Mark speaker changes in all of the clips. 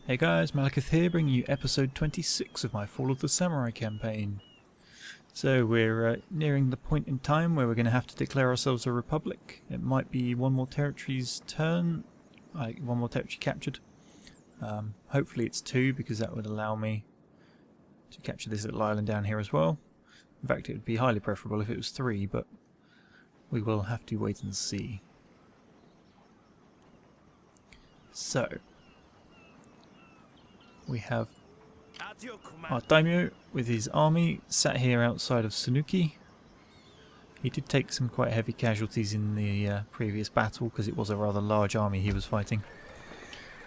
Speaker 1: Hey guys, Malakith here, bringing you episode 26 of my Fall of the Samurai campaign. So we're nearing the point in time where we're going to have to declare ourselves a republic. It might be one more territory's turn, one more territory captured. Hopefully it's two, because that would allow me to capture this little island down here as well. In fact, it would be highly preferable if it was three, but we will have to wait and see. So we have our Daimyo with his army sat here outside of Sanuki. He did take some quite heavy casualties in the previous battle because it was a rather large army he was fighting.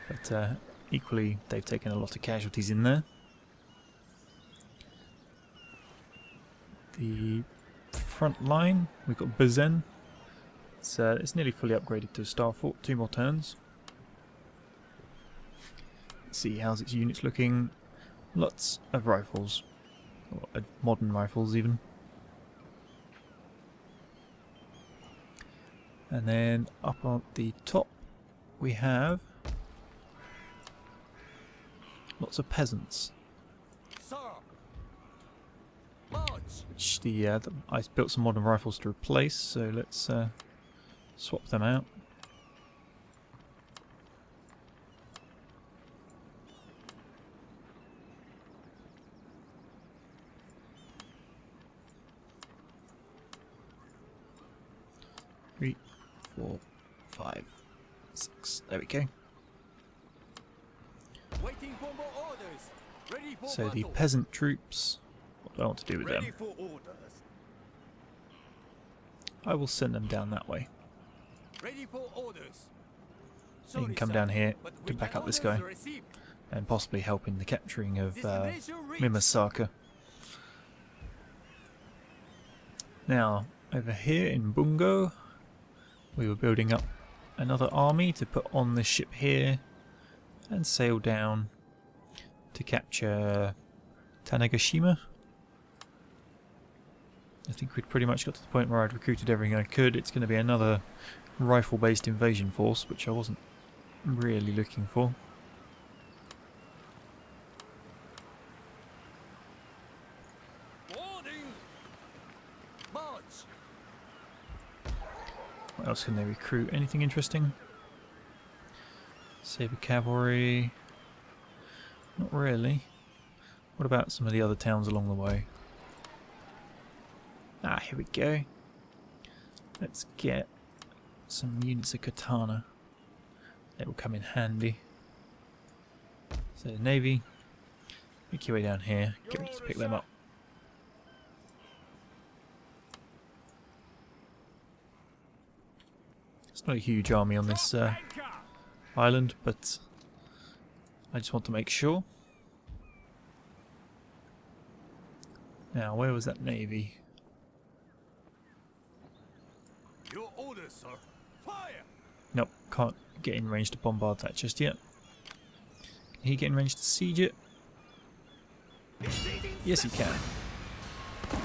Speaker 1: But equally they've taken a lot of casualties in there. The front line, we've got Bazen. It's nearly fully upgraded to a star fort, 2 more turns. See how's its units looking. Lots of rifles, or modern rifles even. And then up on the top we have lots of peasants, which I built some modern rifles to replace, so let's swap them out. Three, 4, 5, 6. There we go. So the peasant troops, what do I want to do with them? I will send them down that way. You can come down here to back up this guy and possibly help in the capturing of Mimasaka. Now, over here in Bungo, we were building up another army to put on this ship here and sail down to capture Tanegashima. I think we'd pretty much got to the point where I'd recruited everything I could. It's going to be another rifle-based invasion force, which I wasn't really looking for. What else can they recruit? Anything interesting? Saber cavalry? Not really. What about some of the other towns along the way? Ah, here we go. Let's get some units of katana. They will come in handy. So the navy, make your way down here, get ready to pick them up. It's not a huge army on this island, but I just want to make sure. Now, where was that navy?
Speaker 2: Your orders, sir. Fire!
Speaker 1: Nope, can't get in range to bombard that just yet. Can he get in range to siege it? Yes, he can. But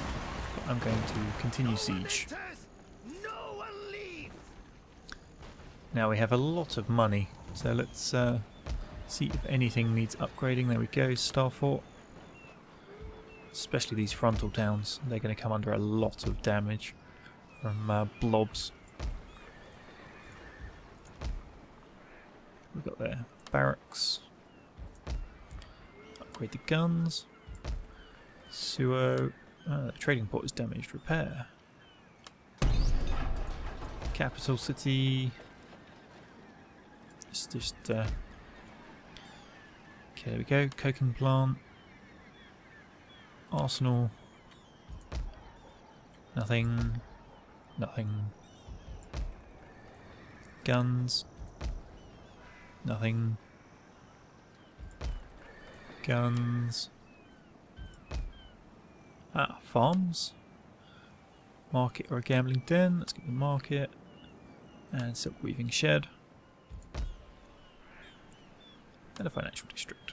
Speaker 1: I'm going to continue siege. Now we have a lot of money, so let's see if anything needs upgrading. There we go, Star Fort. Especially these frontal towns, they're going to come under a lot of damage from blobs. We've got their barracks. Upgrade the guns. Suo. The trading port is damaged. Repair. Capital city. Just okay, there we go. Coking plant. Arsenal. Nothing. Nothing. Guns. Nothing. Guns. Ah, farms. Market or a gambling den. Let's get the market. And silk weaving shed. And a financial district.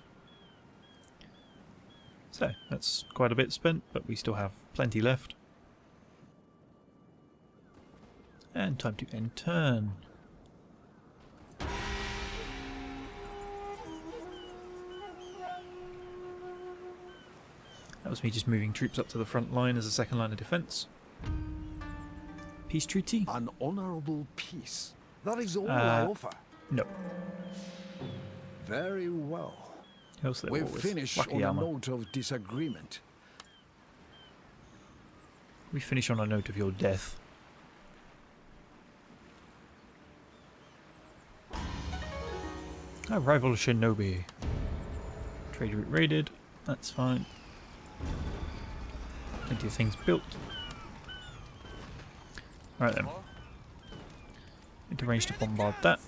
Speaker 1: So, that's quite a bit spent, but we still have plenty left. And time to end turn. That was me just moving troops up to the front line as a second line of defence. Peace treaty?
Speaker 2: An honorable peace. That is all I offer.
Speaker 1: No.
Speaker 2: Very well.
Speaker 1: Who else they
Speaker 2: We'll
Speaker 1: war with?
Speaker 2: finish on a
Speaker 1: Wakayama.
Speaker 2: note of disagreement.
Speaker 1: We finish on a note of your death. Rival Shinobi. Trade route raided. That's fine. Plenty of things built. Right then. Need to arrange to bombard that.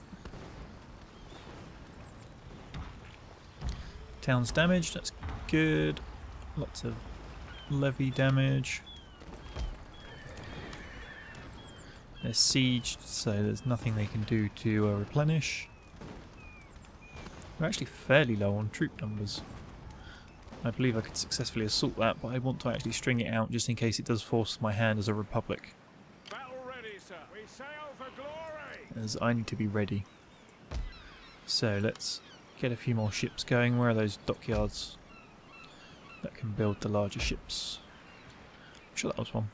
Speaker 1: Town's damaged. That's good. Lots of levy damage. They're sieged, so there's nothing they can do to replenish. We're actually fairly low on troop numbers. I believe I could successfully assault that, but I want to actually string it out just in case it does force my hand as a republic.
Speaker 2: Battle ready, sir. We sail for glory.
Speaker 1: As I need to be ready. So let's get a few more ships going. Where are those dockyards that can build the larger ships? I'm sure that was one.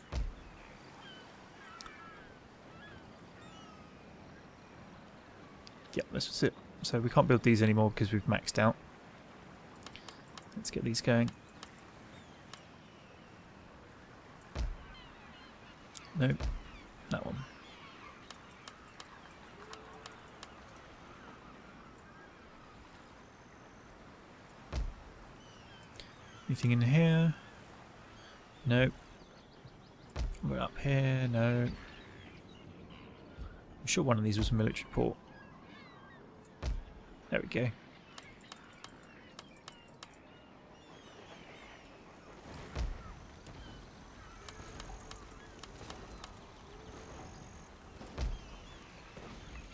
Speaker 1: Yep, this was it. So we can't build these anymore because we've maxed out. Let's get these going. No, that one. Anything in here? No. We're up here, no. I'm sure one of these was a military port. There we go.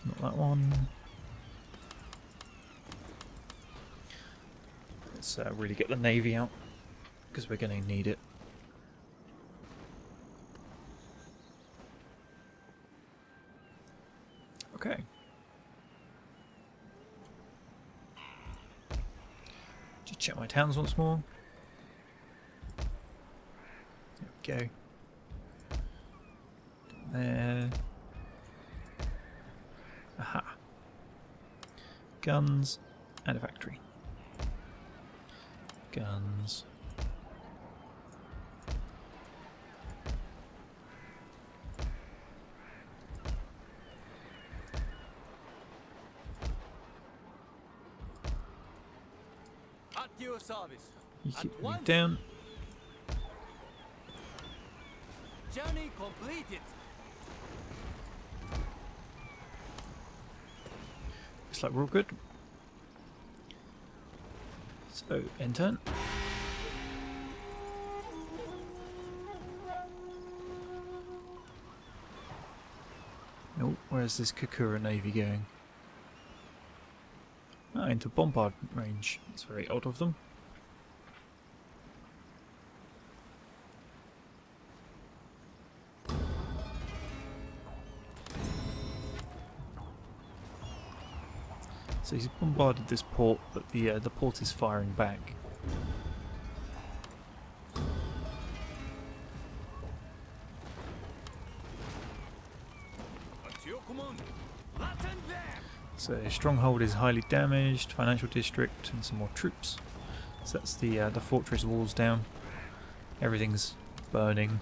Speaker 1: Not that one. Let's really get the navy out because we're going to need it. Okay. Just check my towns once more. There we go. There. Aha. Guns and a factory. Guns.
Speaker 2: At your service.
Speaker 1: You keep
Speaker 2: At
Speaker 1: moving
Speaker 2: once.
Speaker 1: down.
Speaker 2: Journey completed.
Speaker 1: Looks like we're all good. So, end turn. Oh, where's this Kokura navy going? Oh, into bombardment range. That's very odd of them. So he's bombarded this port, but the port is firing back.
Speaker 2: At your command. Latin them.
Speaker 1: So stronghold is highly damaged, financial district, and some more troops. So that's the fortress walls down. Everything's burning.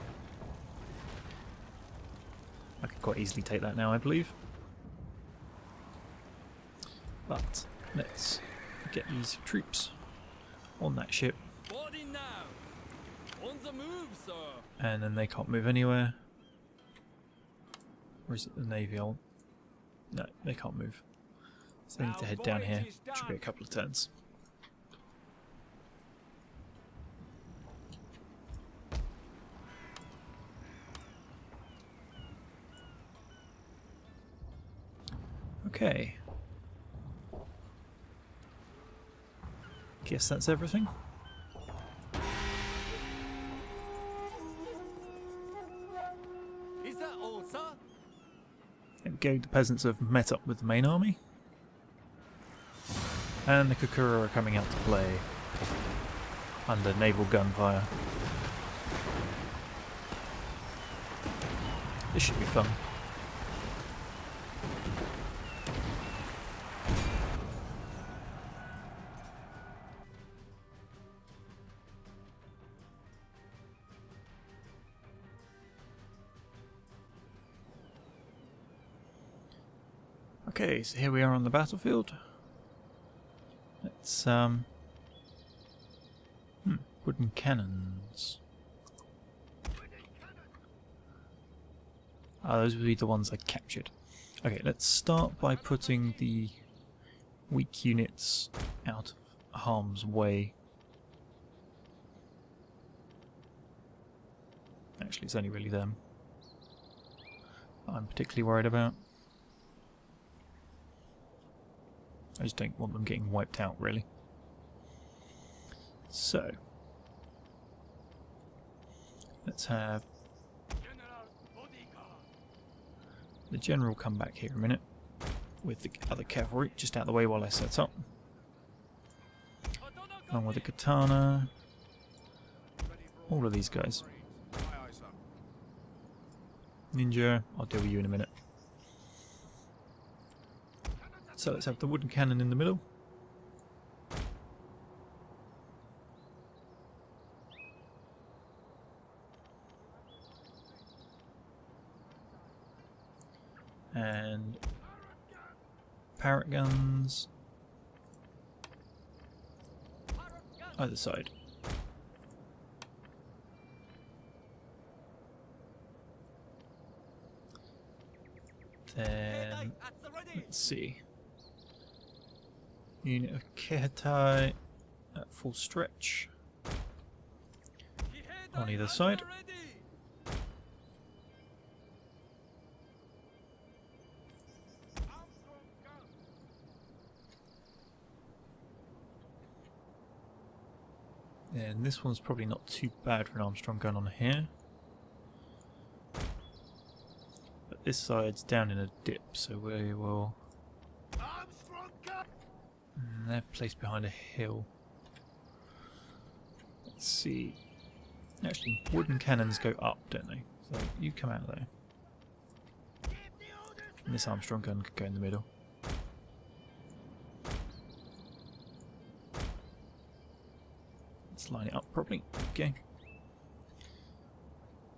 Speaker 1: I could quite easily take that now, I believe. But let's get these troops on that ship,
Speaker 2: Boarding now. On the move, sir.
Speaker 1: and then they can't move anywhere. Or is it the navy? No, they can't move. So they need to head down here. Should be a couple of turns. Okay. Guess that's everything.
Speaker 2: Is that all, sir?
Speaker 1: There we go, the peasants have met up with the main army. And the Kokura are coming out to play. under naval gunfire. This should be fun. Okay, so here we are on the battlefield. Let's wooden cannons. Ah, those would be the ones I captured. Okay, let's start by putting the weak units out of harm's way. Actually, it's only really them I'm particularly worried about. I just don't want them getting wiped out, really. So, let's have the general come back here a minute with the other cavalry, just out of the way while I set up. Along with the katana. All of these guys. Ninja, I'll deal with you in a minute. So let's have the wooden cannon in the middle. And parrot guns either side. Then let's see. Unit of Kehetai at full stretch on either side. And this one's probably not too bad for an Armstrong gun on here. But this side's down in a dip, so we will... they're placed behind a hill. Let's see. Actually, wooden cannons go up, don't they? So you come out there. And this Armstrong gun could go in the middle. Let's line it up properly. Okay.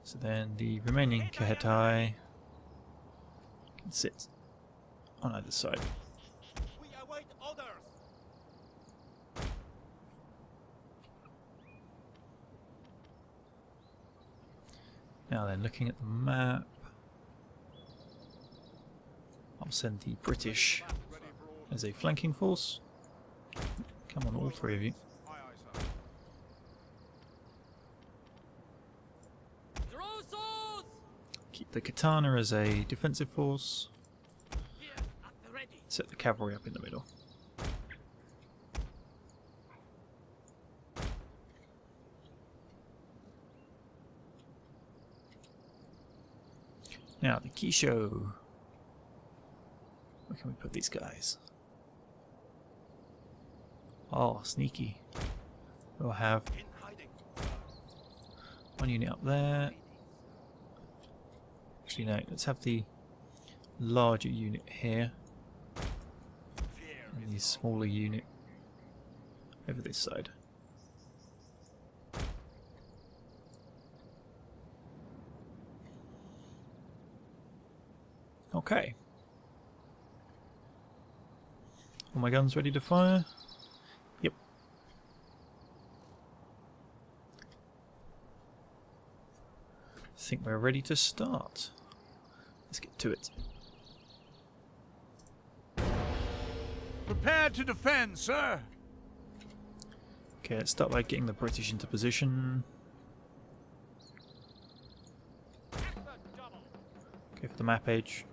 Speaker 1: So then the remaining Kehetai can sit on either side. Now then, looking at the map, I'll send the British as a flanking force. Come on, all three of you. Keep the katana as a defensive force. Set the cavalry up in the middle. Now, the Kisho. Where can we put these guys? Oh, sneaky. We'll have one unit up there. Actually, no, let's have the larger unit here. And the smaller unit over this side. Okay. All my guns ready to fire? Yep. I think we're ready to start. Let's get to it.
Speaker 2: Prepare to defend, sir.
Speaker 1: Okay, let's start by getting the British into position. Go for the map edge.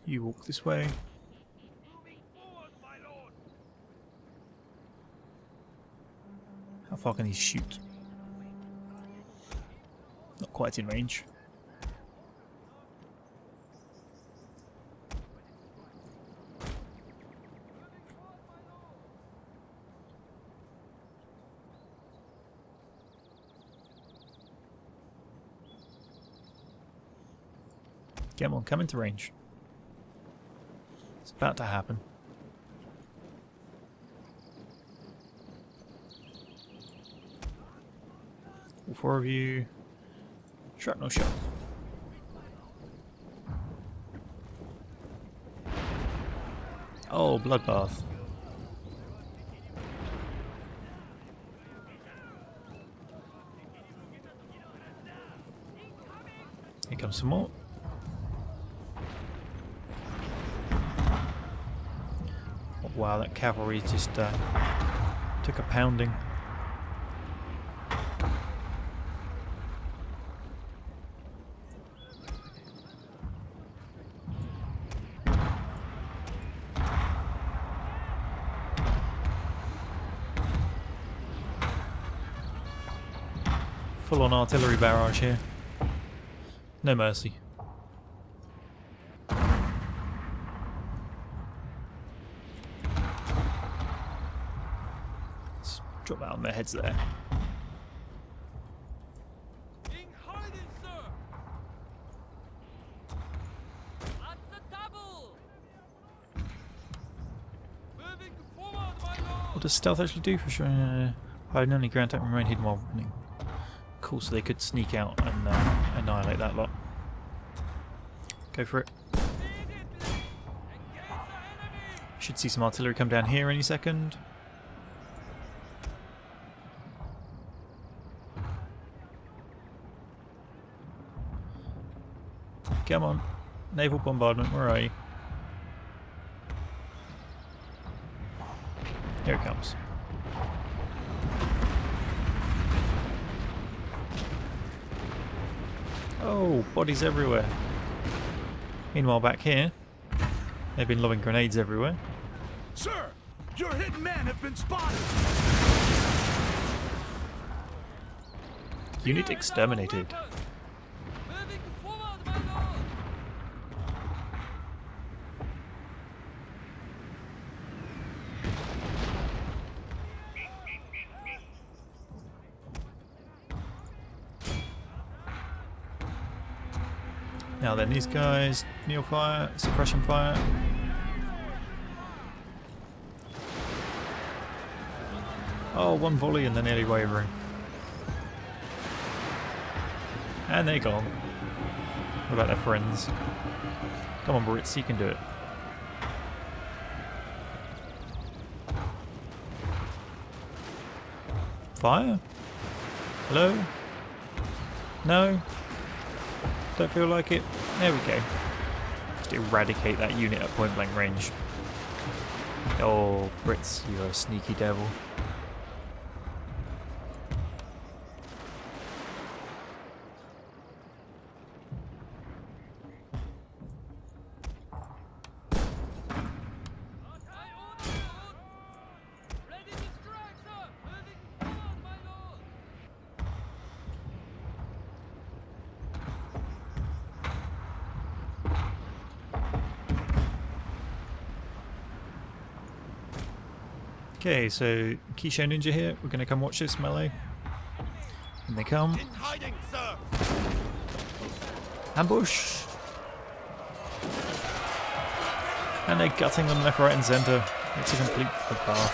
Speaker 1: You walk this way. How far can he shoot? Not quite in range. Come on, come into range. It's about to happen. All four of you. Shrapnel shot. Oh, bloodbath. Here comes some more. Oh, wow, that cavalry just took a pounding. Full on artillery barrage here. No mercy. Let's drop that on their heads there.
Speaker 3: In hiding, sir. At the double. Moving forward, my lord.
Speaker 1: What does stealth actually do for sure? Hide only ground attack and remain hidden while running. Cool, so they could sneak out and annihilate that lot. Go for it. Should see some artillery come down here any second. Come on. Naval bombardment, where are you? Here it comes. Oh, bodies everywhere. Meanwhile, back here, they've been lobbing grenades everywhere.
Speaker 2: Sir, your hidden men have been spotted.
Speaker 1: Unit exterminated.
Speaker 3: Moving forward, my lord.
Speaker 1: Now then, these guys, kneel fire, suppression fire. Oh, one volley and they're nearly wavering. And they're gone. What about their friends? Come on, Brits, you can do it. Fire? Hello? No? Don't feel like it? There we go. Just eradicate that unit at point blank range. Oh, Brits, you're a sneaky devil.
Speaker 3: Ready to strike, sir. Moving forward, my lord.
Speaker 1: Okay, so Kisho Ninja here. We're going to come watch this melee. And they come.
Speaker 2: In hiding, sir.
Speaker 1: Ambush! And they're gutting them left, right and centre. It's a complete bloodbath.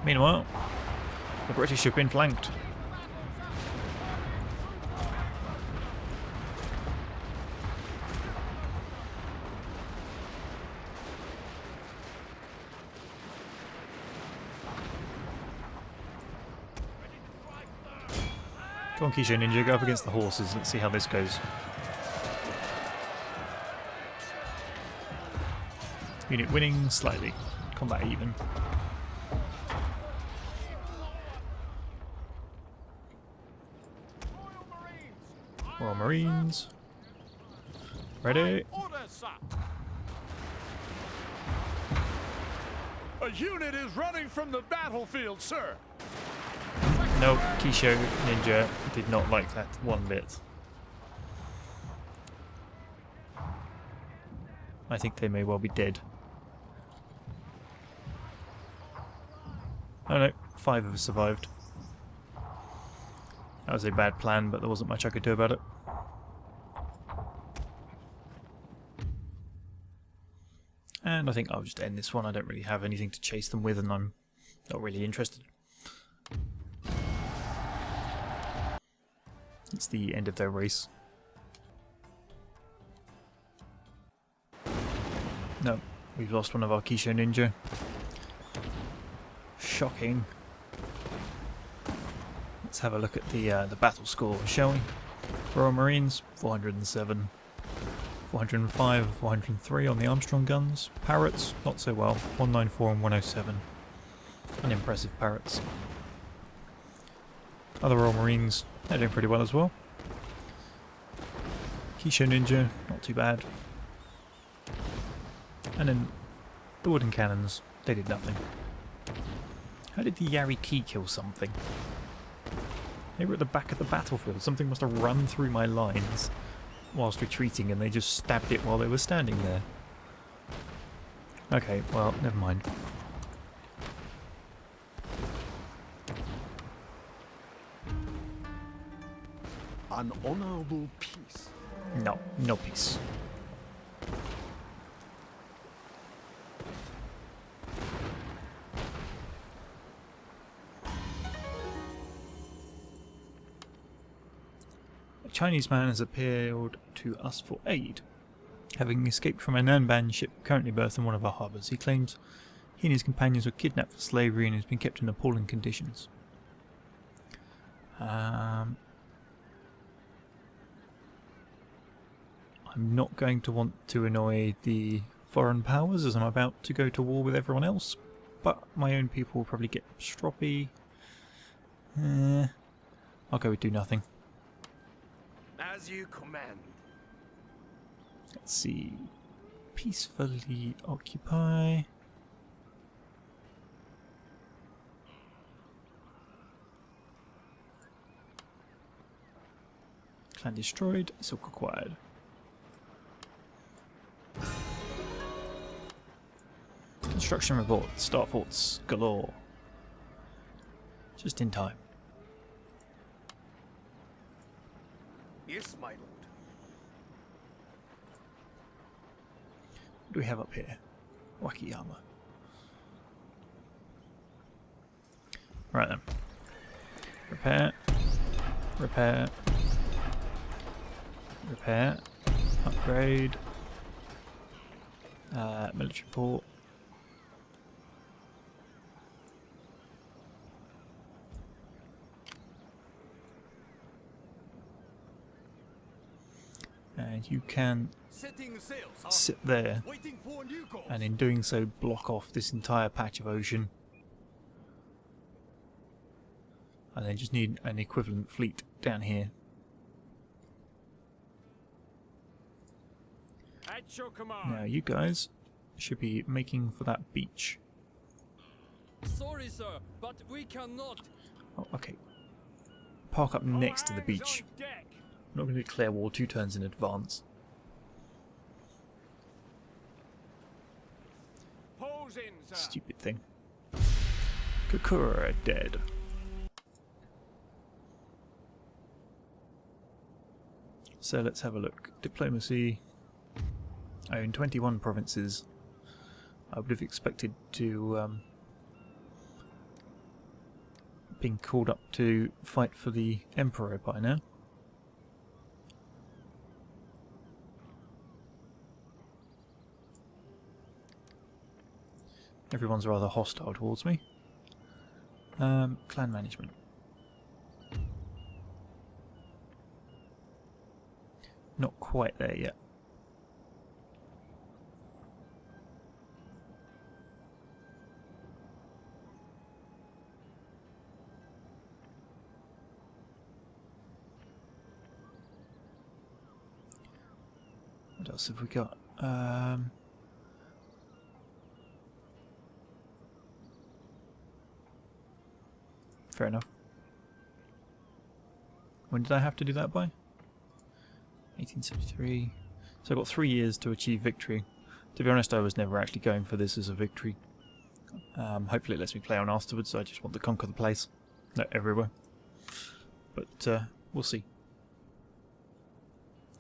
Speaker 1: Meanwhile, the British have been flanked. Come on, Kisho Ninja, go up against the horses. Let's see how this goes. Unit winning slightly. Combat even. Royal Marines. Ready?
Speaker 2: Orders, sir. unit is running from the battlefield, sir.
Speaker 1: No, Kisho Ninja did not like that one bit. I think they may well be dead. Oh no, 5 of us survived. That was a bad plan, but there wasn't much I could do about it. And I think I'll just end this one. I don't really have anything to chase them with, and I'm not really interested. It's the end of their race. No, we've lost one of our Kisho Ninja. Shocking. Let's have a look at the battle score, shall we? Royal Marines, 407. 405, 403 on the Armstrong guns. Parrots, not so well. 194 and 107. Unimpressive Parrots. Other Royal Marines, they're doing pretty well as well. Kisho Ninja, not too bad. And then the wooden cannons, they did nothing. How did the Yariki kill something? They were at the back of the battlefield. Something must have run through my lines whilst retreating, and they just stabbed it while they were standing there. Okay, well, never mind.
Speaker 4: An honorable peace.
Speaker 1: No, no peace. A Chinese man has appealed to us for aid. Having escaped from a Nanban ship currently berthed in one of our harbours, he claims he and his companions were kidnapped for slavery and has been kept in appalling conditions. I'm not going to want to annoy the foreign powers as I'm about to go to war with everyone else, but my own people will probably get stroppy. I'll go with do nothing.
Speaker 4: As you command.
Speaker 1: Let's see. Peacefully occupy. Clan destroyed, silk acquired. Construction report, start forts galore. Just in time.
Speaker 4: Yes, my lord.
Speaker 1: What do we have up here? Wakiyama. Right then. Repair. Repair. Repair. Upgrade. Military port. And you can sit there and in doing so block off this entire patch of ocean. And then just need an equivalent fleet down here.
Speaker 2: At your command.
Speaker 1: Now you guys should be making for that beach.
Speaker 3: Sorry, sir, but we cannot.
Speaker 1: Oh, okay. Park up next to the beach.
Speaker 2: On deck.
Speaker 1: I'm not going to declare war 2 turns in advance.
Speaker 2: Pose in, sir.
Speaker 1: Stupid thing. Kokura dead. So let's have a look. Diplomacy. I own 21 provinces. I would have expected to been called up to fight for the Emperor by now. Everyone's rather hostile towards me. Clan management. Not quite there yet. What else have we got? fair enough. When did I have to do that by? 1873. So I've got 3 years to achieve victory. To be honest, I was never actually going for this as a victory. Hopefully it lets me play on afterwards. I just want to conquer the place. No, everywhere. But we'll see.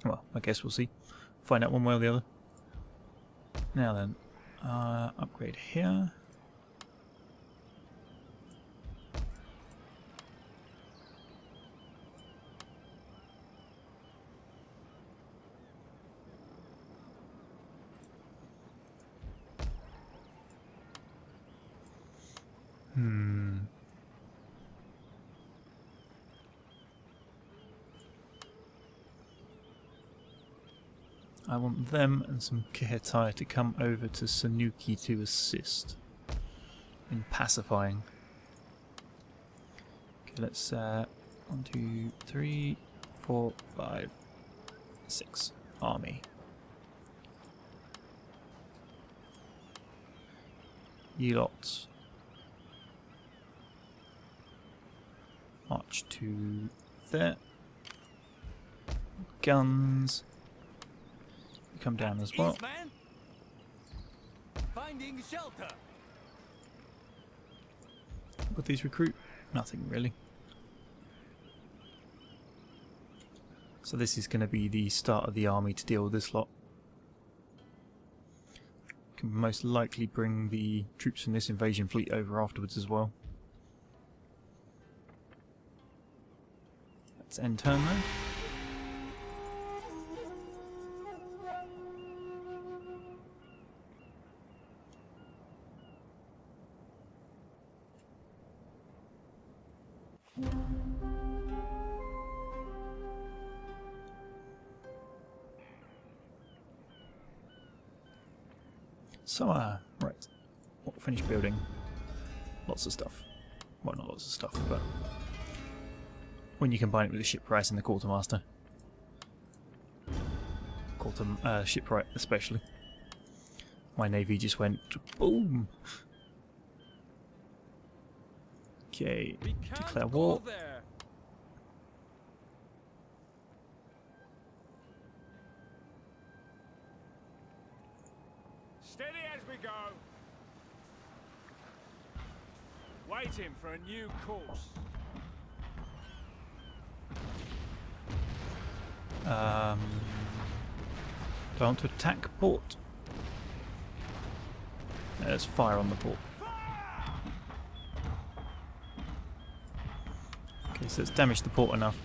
Speaker 1: Well, I guess we'll see. Find out one way or the other. Now then, upgrade here. I want them and some Kihetai to come over to Sanuki to assist in pacifying. Okay, let's 1, 2, 3, 4, 5, 6 army. Ye lot. March to there. Guns. Come down as well.
Speaker 3: Eastman? Finding shelter.
Speaker 1: What these recruit? Nothing really. So this is going to be the start of the army to deal with this lot. Can most likely bring the troops from this invasion fleet over afterwards as well. Let's end turn then. So, right. Finished building. Lots of stuff. Well, not lots of stuff, but when you combine it with the shipwright and the quartermaster. Shipwright especially. My navy just went boom! Okay, declare war.
Speaker 3: There.
Speaker 2: Steady as we go. Waiting for a new course.
Speaker 1: Do I want to attack port? There's fire on the port. Okay, so it's damaged the port enough.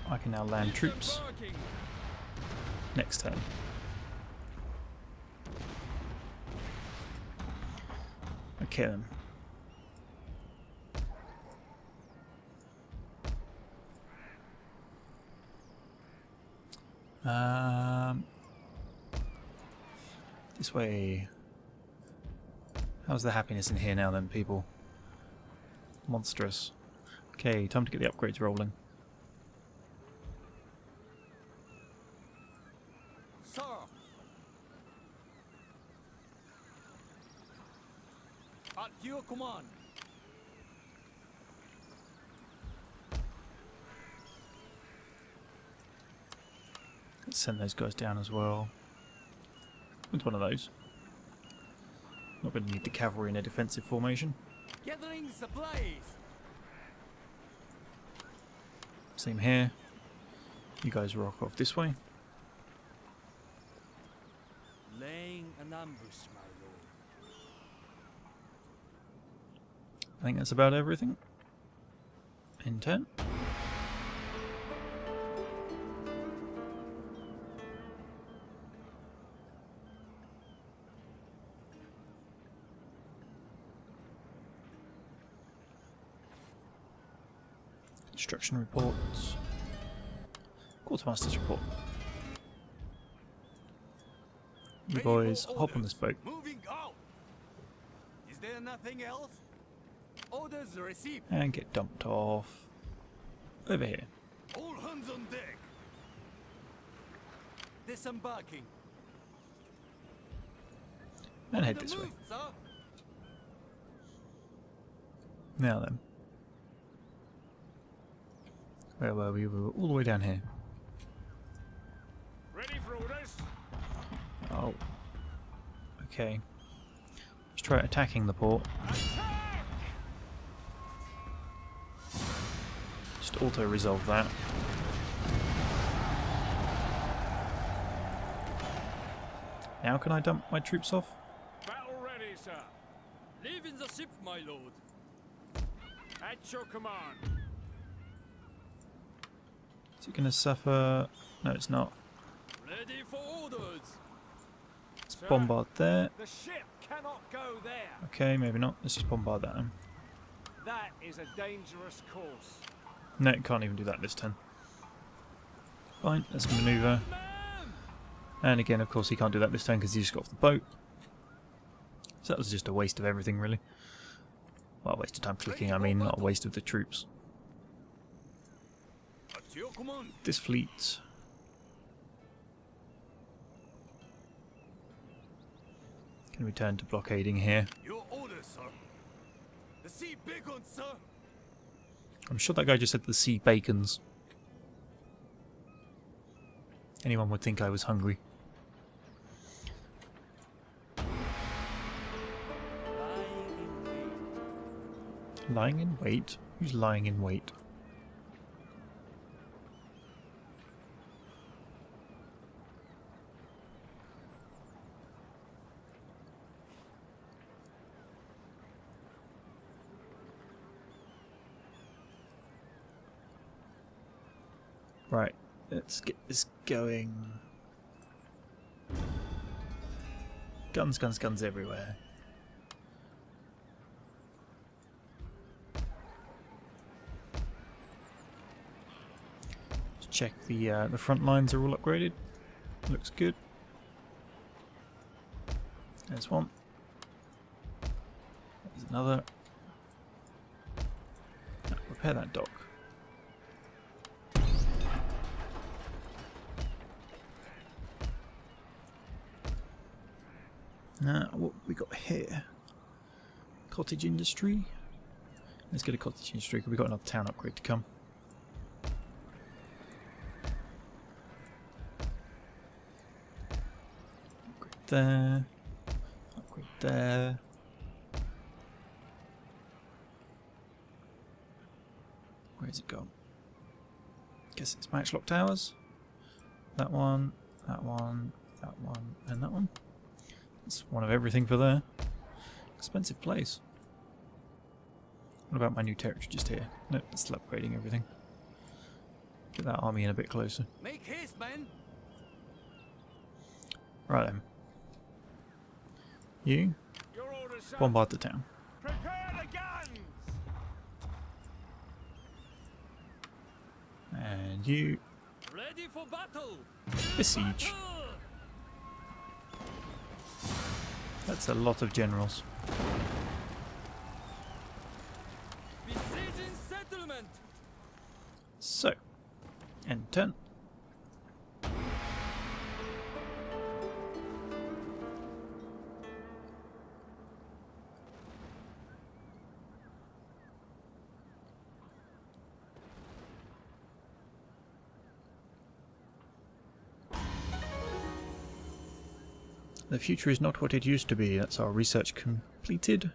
Speaker 1: I can now land troops. Next turn. Okay then. This way. How's the happiness in here now then, people? Monstrous. Okay, time to get the upgrades rolling.
Speaker 3: Sir. At your command.
Speaker 1: Let's send those guys down as well. With one of those. Not going to need the cavalry in a defensive formation.
Speaker 3: Gathering supplies.
Speaker 1: Same here. You guys rock off this way.
Speaker 3: Laying an ambush, my lord.
Speaker 1: I think that's about everything. In turn. Construction reports. Quartermaster's report. You boys, hop on this boat.
Speaker 3: Moving out. Is there nothing else? Orders received.
Speaker 1: And get dumped off over here.
Speaker 3: All hands on deck. Disembarking.
Speaker 1: And head
Speaker 3: On the
Speaker 1: this way.
Speaker 3: move, sir.
Speaker 1: Now then. Where were we? We were all the way down here.
Speaker 2: Ready for orders?
Speaker 1: Oh. Okay. Let's try attacking the port.
Speaker 2: Attack!
Speaker 1: Just auto-resolve that. Now can I dump my troops off?
Speaker 2: Battle ready, sir.
Speaker 3: Leaving the ship, my lord.
Speaker 2: At your command.
Speaker 1: Is it going to suffer? No, it's not.
Speaker 3: Ready for orders.
Speaker 1: Let's
Speaker 2: Sir,
Speaker 1: bombard there.
Speaker 2: The ship cannot go there.
Speaker 1: Okay, maybe not. Let's just bombard that then.
Speaker 2: That is a dangerous course.
Speaker 1: No, it can't even do that this turn. Fine, let's manoeuvre. And again, of course, he can't do that this turn because he just got off the boat. So that was just a waste of everything, really. Well, a waste of time clicking, I mean, not a waste of the troops.
Speaker 3: At your command.
Speaker 1: This fleet... can return to blockading here.
Speaker 3: Your orders, sir. The sea beacons, sir.
Speaker 1: I'm sure that guy just said the sea bacons. Anyone would think I was hungry. Lying in wait? Who's lying in wait? Right, let's get this going. Guns, guns, guns everywhere. Let's check the front lines are all upgraded. Looks good. There's one. There's another. No, repair that dock. What we got here? Cottage industry. Let's get a cottage industry because we've got another town upgrade to come. Upgrade there. Upgrade there. Where's it gone? Guess it's matchlock towers. That one, that one, that one, and that one. It's one of everything for there. Expensive place. What about my new territory just here? No, it's still upgrading everything. Get that army in a bit closer.
Speaker 3: Make haste, man.
Speaker 1: Right then. You
Speaker 2: Your orders, sir.
Speaker 1: bombard the town.
Speaker 2: Prepare the guns.
Speaker 1: And you
Speaker 3: Ready for battle.
Speaker 1: besiege. That's a lot of generals.
Speaker 3: Besieging settlement.
Speaker 1: So, end turn. The future is not what it used to be. That's our research completed.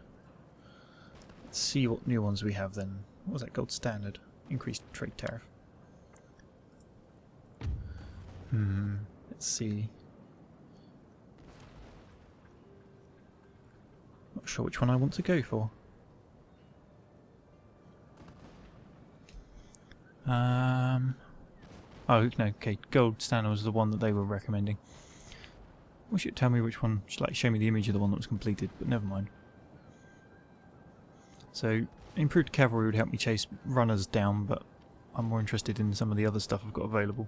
Speaker 1: Let's see what new ones we have then. What was that? Gold standard. Increased trade tariff. Let's see. Not sure which one I want to go for. Oh no, okay. Gold standard was the one that they were recommending. Wish it'd tell me which one, like show me the image of the one that was completed, but never mind. So, improved cavalry would help me chase runners down, but I'm more interested in some of the other stuff I've got available.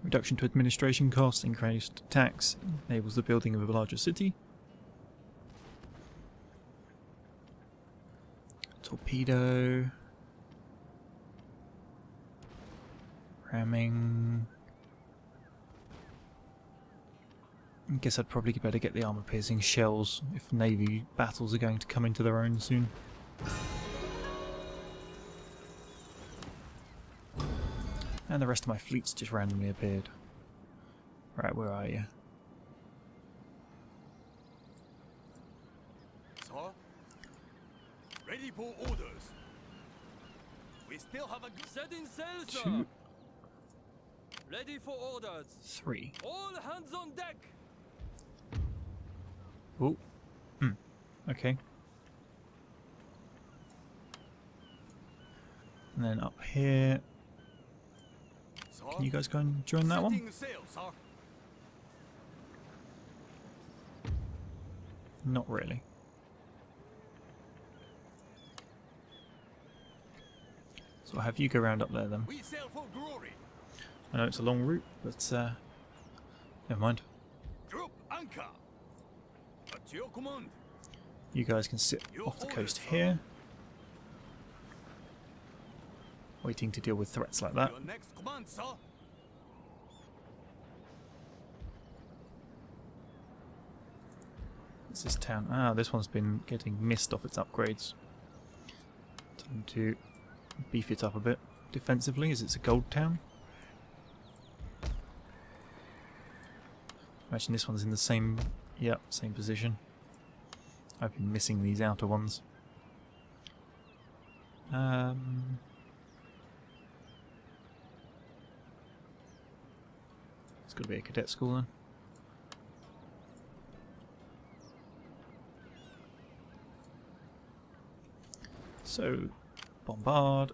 Speaker 1: Reduction to administration costs, increased tax, enables the building of a larger city. Torpedo. Ramming. I guess I'd probably better get the armor-piercing shells if Navy battles are going to come into their own soon. And the rest of my fleets just randomly appeared. Right, where are you?
Speaker 3: Sir? Ready for orders. We still have a setting sail, sir.
Speaker 1: 2,
Speaker 3: Ready for orders.
Speaker 1: 3.
Speaker 3: All hands on deck.
Speaker 1: Oh. Okay. And then up here.
Speaker 3: Sir?
Speaker 1: Can you guys go and join that one?
Speaker 3: Setting sail, sir.
Speaker 1: Not really. So I'll have you go round up there then.
Speaker 3: We sail for glory.
Speaker 1: I know it's a long route, but never mind.
Speaker 3: Drop anchor. At your command.
Speaker 1: You guys can sit
Speaker 3: Your
Speaker 1: off the
Speaker 3: orders,
Speaker 1: coast
Speaker 3: sir.
Speaker 1: here, waiting to deal with threats like that.
Speaker 3: Your next command, sir.
Speaker 1: What's this town? Ah, this one's been getting missed off its upgrades. Time to beef it up a bit defensively, as it's a gold town. Imagine this one's in the same, same position. I've been missing these outer ones. It's got to be a cadet school then. So, bombard,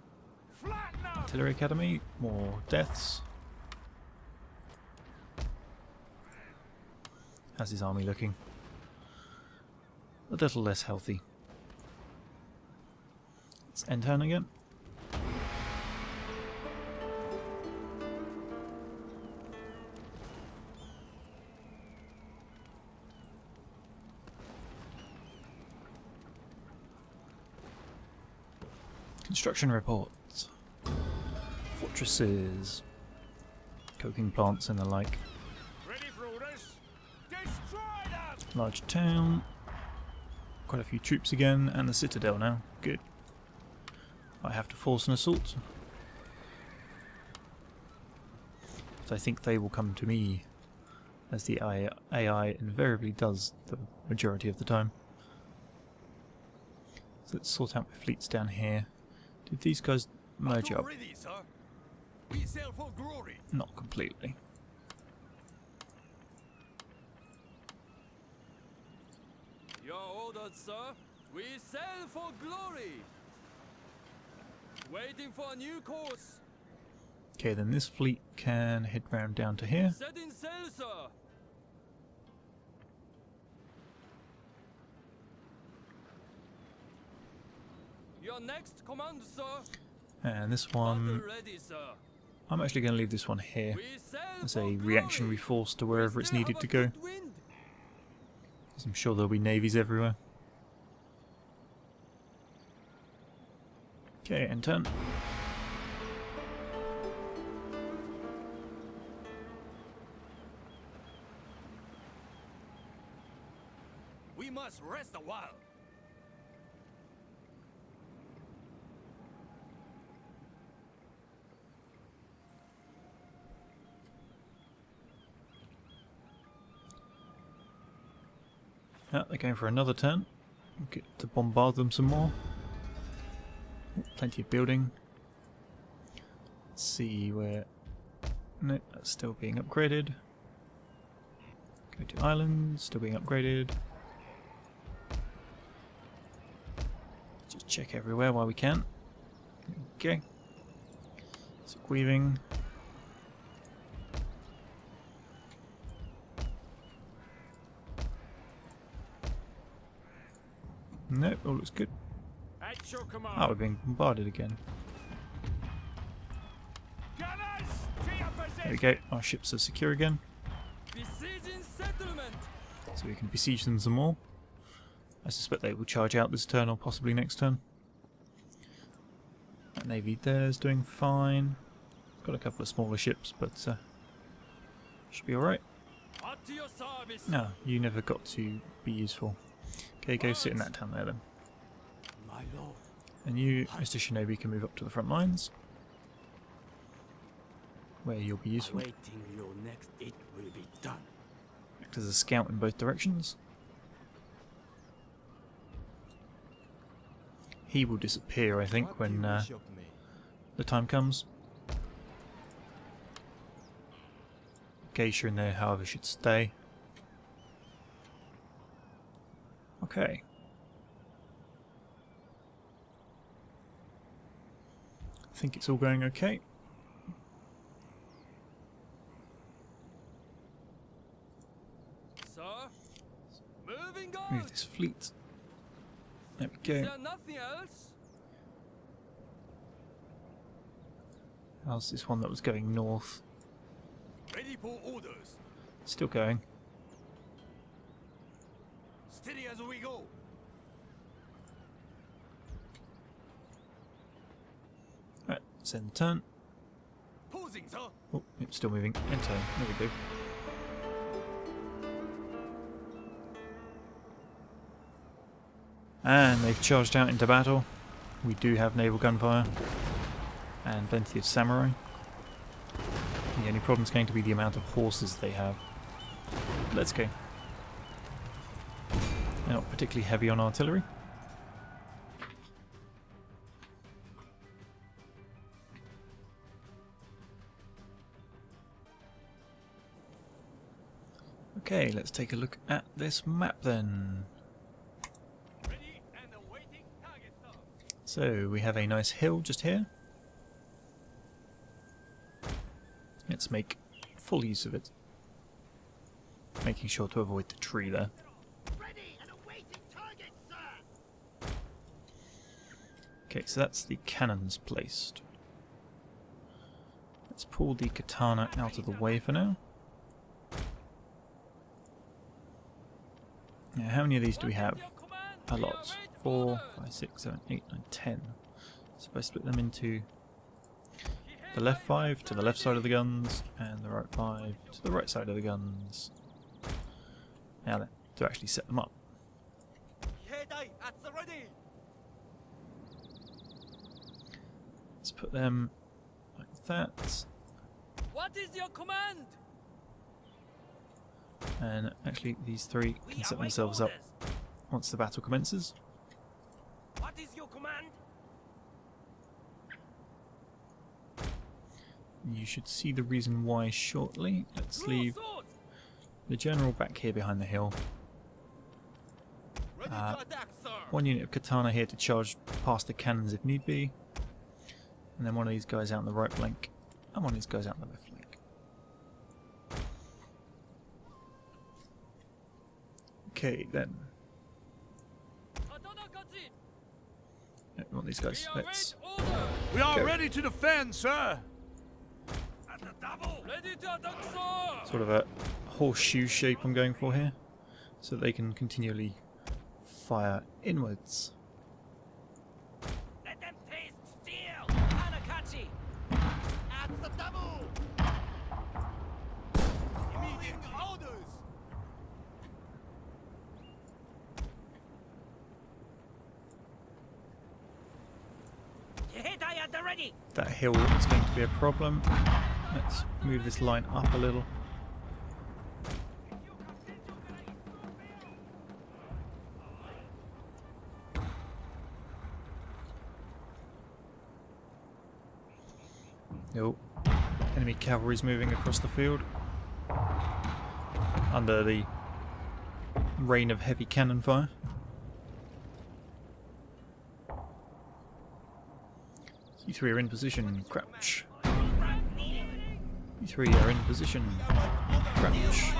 Speaker 2: Flatten up!
Speaker 1: artillery academy, more deaths. How's his army looking? A little less healthy. Let's end turn again. Construction reports. Fortresses, coking plants and the like.
Speaker 2: Ready for orders? Destroy them!
Speaker 1: Large town. Quite a few troops again, and the citadel now. Good. I have to force an assault. But I think they will come to me, as the AI invariably does the majority of the time. So let's sort out my fleets down here. Did these guys merge
Speaker 3: Battle
Speaker 1: up?
Speaker 3: ready, sir. We sail for glory.
Speaker 1: Not completely.
Speaker 3: Your orders, sir. We sail for glory. Waiting for a new course.
Speaker 1: Okay, then this fleet can head round down to here.
Speaker 3: Setting sail, sir. Your next command, sir.
Speaker 1: And this
Speaker 3: Battle
Speaker 1: one,
Speaker 3: ready, sir.
Speaker 1: I'm actually going to leave this one here
Speaker 3: We sail
Speaker 1: as
Speaker 3: for
Speaker 1: a
Speaker 3: glory.
Speaker 1: reactionary force to wherever
Speaker 3: We
Speaker 1: it's
Speaker 3: still
Speaker 1: needed
Speaker 3: have
Speaker 1: to
Speaker 3: a
Speaker 1: go.
Speaker 3: good wind.
Speaker 1: 'Cause I'm sure there'll be navies everywhere. Okay, and turn.
Speaker 3: We must rest a while.
Speaker 1: Yeah, they're going for another turn. We'll get to bombard them some more. Oh, plenty of building. Let's see where... No, that's still being upgraded. Go to islands, still being upgraded. Just check everywhere while we can. Okay. Silk weaving. Nope, all looks good.
Speaker 2: At your command.
Speaker 1: Oh, we're being bombarded again.
Speaker 2: Gunners, to your position.
Speaker 1: There we go, our ships are secure again,
Speaker 3: Besieging settlement.
Speaker 1: so we can besiege them some more. I suspect they will charge out this turn or possibly next turn. That navy there is doing fine. Got a couple of smaller ships, but should be alright.
Speaker 3: At your service.
Speaker 1: No, you never got to be useful. Okay, go sit in that town there then.
Speaker 3: My lord.
Speaker 1: And you, Mr. Shinobi, can move up to the front lines. where you'll be useful.
Speaker 3: Waiting your next, it will be done.
Speaker 1: Act as a scout in both directions. He will disappear, I think, when the time comes. Geisha in there, however, should stay. Okay. I think it's all going okay.
Speaker 3: Sir, moving on.
Speaker 1: Move this fleet. There we
Speaker 3: Is
Speaker 1: go.
Speaker 3: there nothing else?
Speaker 1: How's this one that was going north?
Speaker 3: Ready for orders.
Speaker 1: Still going.
Speaker 3: Steady as we go.
Speaker 1: Right, send turn.
Speaker 3: Posing, sir.
Speaker 1: Oh, it's still moving. End turn. There we go. And they've charged out into battle. We do have naval gunfire and plenty of samurai. The only problem is going to be the amount of horses they have. Let's go. They're not particularly heavy on artillery. Okay, let's take a look at this map then.
Speaker 3: Ready and awaiting target, sir.
Speaker 1: So we have a nice hill just here. Let's make full use of it. Making sure to avoid the tree there.
Speaker 3: Ready and awaiting target, sir.
Speaker 1: Okay, so that's the cannons placed. Let's pull the katana out of the way for now. Now, how many of these do we have? A lot. 4, 5, 6, 7, 8, 9, 10. So if I split them into the left 5 to the left side of the guns, and the right 5 to the right side of the guns. Now then, to actually set them up. Let's put them like that.
Speaker 3: What is your command?
Speaker 1: And actually these three can set themselves up once the battle commences.
Speaker 3: What is your command?
Speaker 1: You should see the reason why shortly. Let's leave the general back here behind the hill.
Speaker 3: Ready to attack, sir.
Speaker 1: One unit of katana here to charge past the cannons if need be. And then one of these guys out on the right flank. And one of these guys out on the left flank. Okay, then. Yeah, we want these guys. Let's.
Speaker 2: We are
Speaker 1: Go.
Speaker 2: ready to defend, sir.
Speaker 3: At the double. Ready to attack, sir.
Speaker 1: Sort of a horseshoe shape I'm going for here. So they can continually fire inwards.
Speaker 3: Let them taste steel. Tanegashima. At the double. Immediate orders. At the ready.
Speaker 1: That hill is going to be a problem. Let's move this line up a little. Nope. Enemy cavalry's moving across the field. Under the rain of heavy cannon fire. You three are in position, crouch. You three are in position, crouch.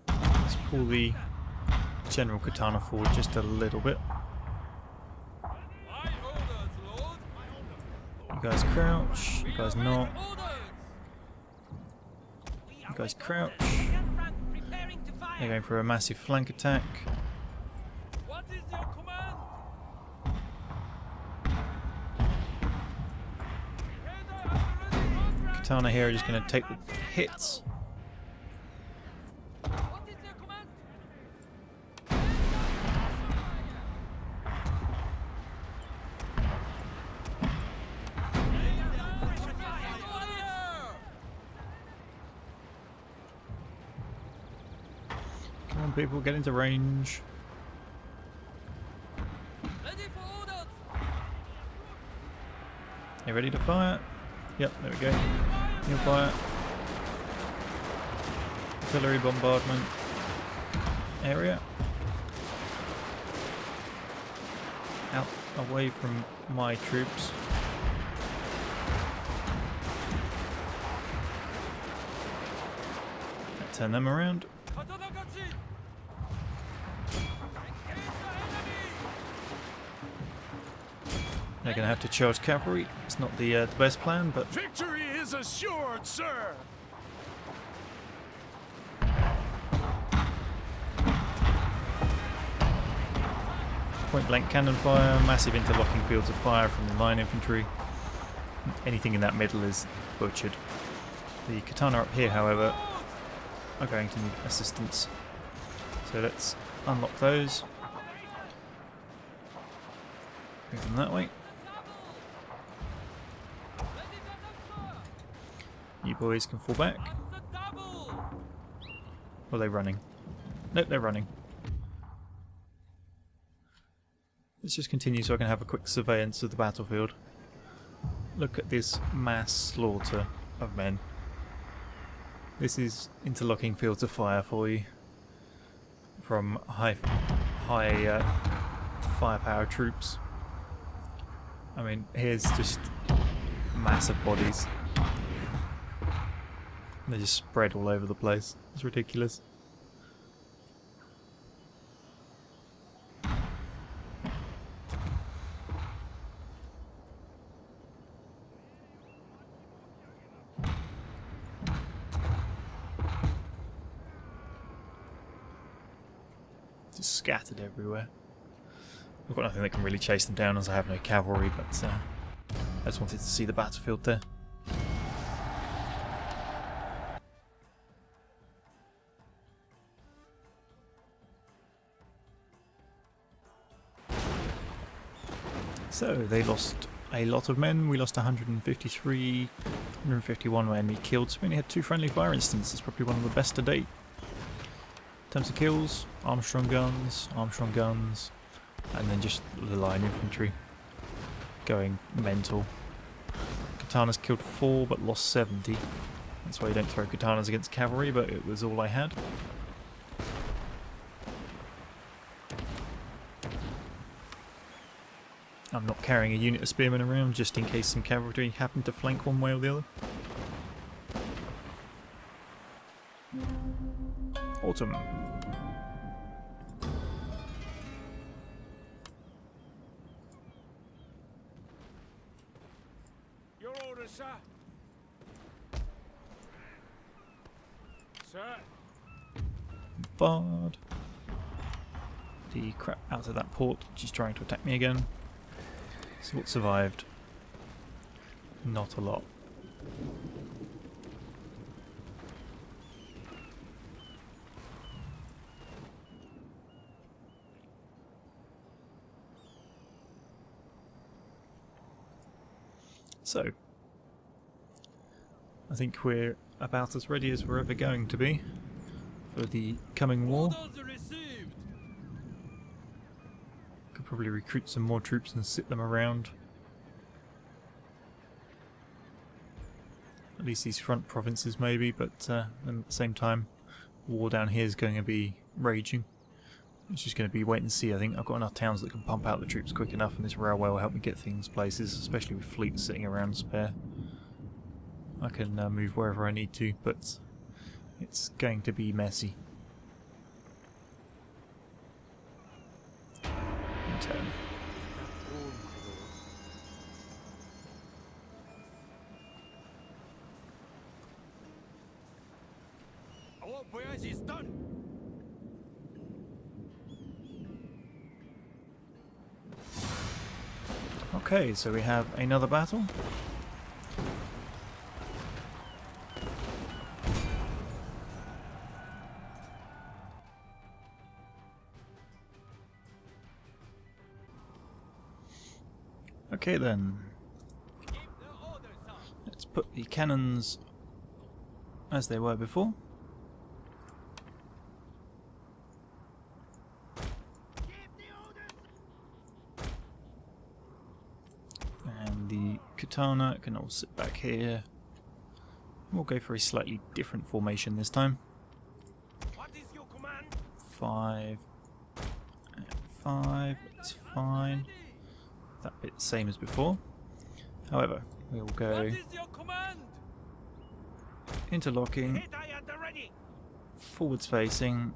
Speaker 1: Let's pull the general katana forward just a little bit. You guys crouch, you guys not. You guys crouch. They're going for a massive flank attack.
Speaker 3: What is your command?
Speaker 1: Katana here are just going to take the hits. people, get into range.
Speaker 3: Ready for orders.
Speaker 1: You ready to fire? Yep, there we go. You'll fire. Artillery bombardment area. Out away from my troops. Turn them around.
Speaker 3: Tanegashima.
Speaker 1: They're going to have to charge cavalry. It's not the best plan, but
Speaker 2: Victory is assured, sir!
Speaker 1: point blank cannon fire, massive interlocking fields of fire from the line infantry. Anything in that middle is butchered. The katana up here, however, are going to need assistance. So let's unlock those. Move them that way. You boys can fall back. Or are they running? Nope, they're running. Let's just continue so I can have a quick surveillance of the battlefield. Look at this mass slaughter of men. This is interlocking fields of fire for you from high firepower troops. I mean, here's just massive bodies. They just spread all over the place. It's ridiculous. Just scattered everywhere. I've got nothing that can really chase them down as I have no cavalry, but I just wanted to see the battlefield there. So they lost a lot of men. We lost 153, 151 were enemy killed. So we only had 2 friendly fire incidents. It's probably one of the best to date. In terms of kills, Armstrong guns, and then just the line infantry going mental. Katanas killed 4 but lost 70. That's why you don't throw katanas against cavalry, but it was all I had. I'm not carrying a unit of spearmen around just in case some cavalry happen to flank one way or the other. Autumn.
Speaker 2: Your orders, sir. Sir.
Speaker 1: Bombard the crap out of that port, which is trying to attack me again. So what survived? Not a lot. So, I think we're about as ready as we're ever going to be for the coming war.
Speaker 3: Orders received.
Speaker 1: Could probably recruit some more troops and sit them around. At least these front provinces maybe, but at the same time, war down here is going to be raging. It's just going to be wait and see. I think I've got enough towns that can pump out the troops quick enough, and this railway will help me get things places, especially with fleets sitting around spare. I can move wherever I need to, but it's going to be messy. In turn.
Speaker 3: Our voyage is done.
Speaker 1: Okay, so we have another battle. Okay then,
Speaker 3: Give the orders, sir.
Speaker 1: let's put the cannons as they were before. katana can all sit back here. We'll go for a slightly different formation this time.
Speaker 3: What is your command?
Speaker 1: 5 and 5, it's fine. That bit same as before. However, we will go
Speaker 3: What is your command?
Speaker 1: interlocking,
Speaker 3: Jedi at the ready.
Speaker 1: forwards facing,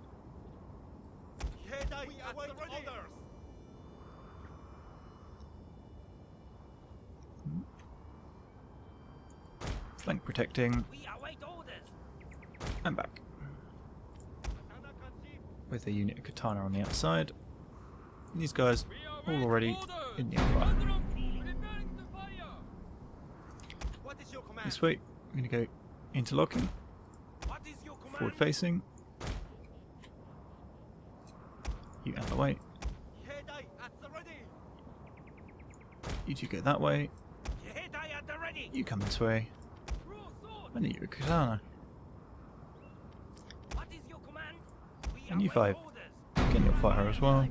Speaker 3: Jedi at the ready. Orders.
Speaker 1: flank protecting,
Speaker 3: We await orders.
Speaker 1: and back. With a unit of katana on the outside. And these guys all already in the fire.
Speaker 3: What is your command?
Speaker 1: This way, we're going to go interlocking,
Speaker 3: What is your command?
Speaker 1: forward facing. You out of the way.
Speaker 3: Jedi at the ready.
Speaker 1: You two go that way.
Speaker 3: Jedi at the ready.
Speaker 1: You come this way.
Speaker 3: Draw sword.
Speaker 1: And you katana.
Speaker 3: What is your command? We
Speaker 1: And you
Speaker 3: await
Speaker 1: 5.
Speaker 3: orders.
Speaker 1: Get your fire as well.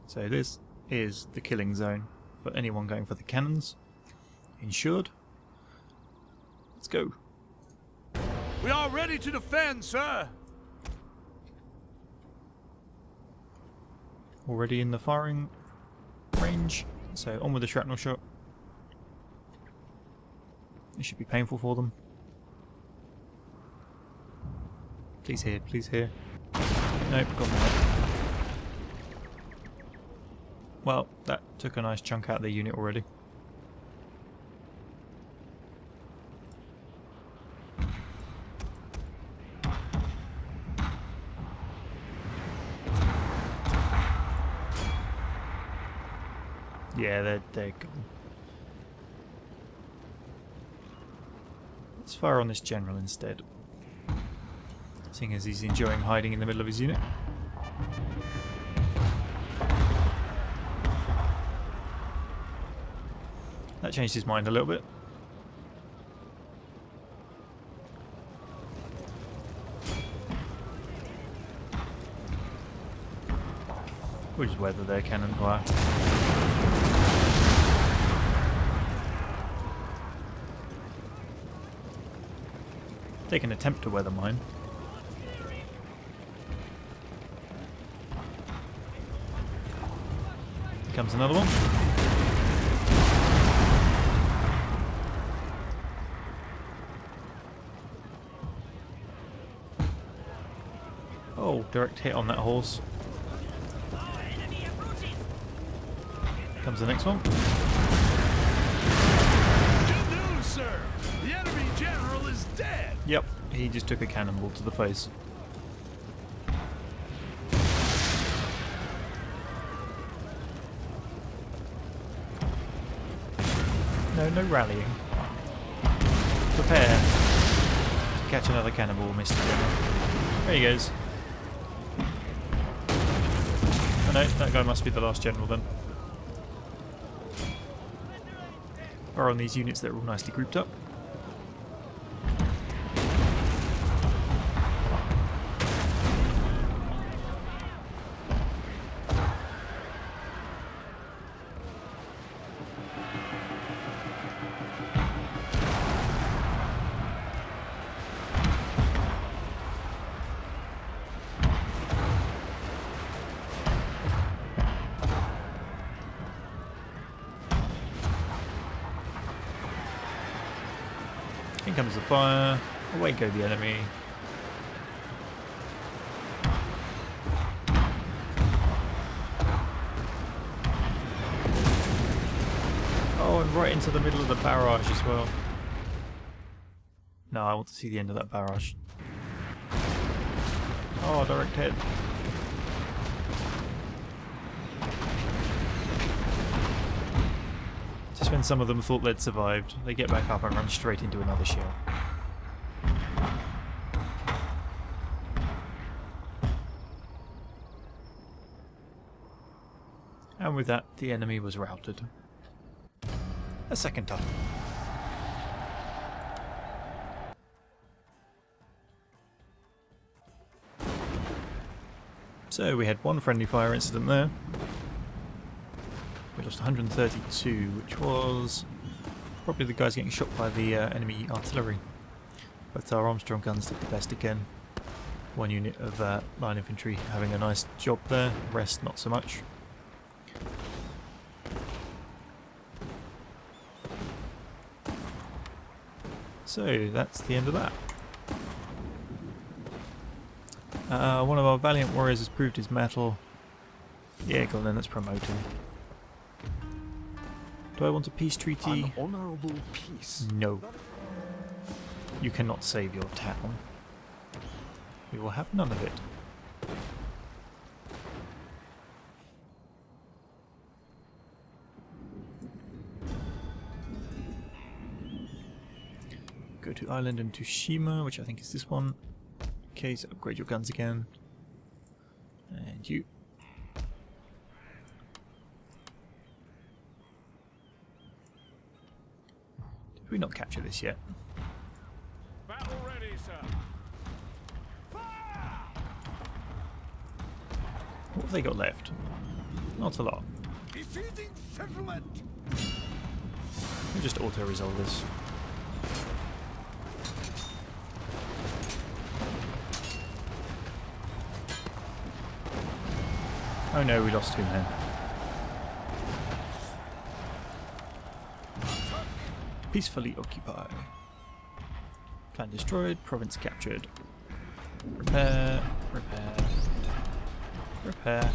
Speaker 1: So this is the killing zone for anyone going for the cannons. Insured. Let's go.
Speaker 2: We are ready to defend, sir.
Speaker 1: Already in the firing range, so on with the shrapnel shot. It should be painful for them. Please hear, please hear. Nope, got me. Well, that took a nice chunk out of the unit already. Yeah, they're gone. Let's fire on this general instead. Seeing as he's enjoying hiding in the middle of his unit. That changed his mind a little bit. We'll just weather their cannon fire. They can attempt to weather mine. Here comes another one. Oh, direct hit on that horse.
Speaker 3: Enemy approaching.
Speaker 1: Comes the next one.
Speaker 2: Good news, sir. The enemy general is dead.
Speaker 1: Yep, he just took a cannonball to the face. No rallying. Prepare to catch another cannonball, Mr. General. There he goes. Oh no, that guy must be the last general then. Or on these units that are all nicely grouped up. In comes the fire, away go the enemy. Oh, and right into the middle of the barrage as well. No, I want to see the end of that barrage. Oh, direct hit. Just when some of them thought they'd survived, they get back up and run straight into another shell. And with that, the enemy was routed. A second time. So we had one friendly fire incident there. We lost 132, which was probably the guys getting shot by the enemy artillery. But our Armstrong guns did the best again. One unit of line infantry having a nice job there, rest not so much. So that's the end of that. One of our valiant warriors has proved his mettle. Yeah, go on then, let's promote him. Do I want a peace treaty?
Speaker 4: An honorable peace.
Speaker 1: No. You cannot save your town. We will have none of it. Go to Island and Tushima, which I think is this one. Okay, so upgrade your guns again. And you. Did we not capture this yet?
Speaker 2: Battle ready, sir. Fire!
Speaker 1: What have they got left? Not a lot.
Speaker 4: Defeating settlement.
Speaker 1: We'll just auto-resolve this. Oh no, we lost 2 men. Peacefully occupy. Plan destroyed, province captured. Repair, repair, repair.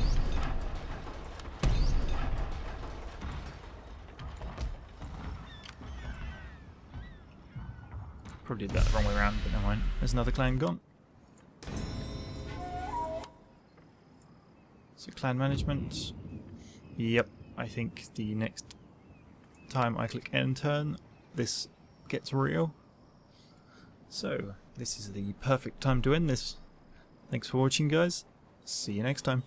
Speaker 1: Probably did that the wrong way around, but never mind. There's another clan gone. So clan management. Yep, I think the next time I click end turn, this gets real. So, this is the perfect time to end this. Thanks for watching, guys. See you next time.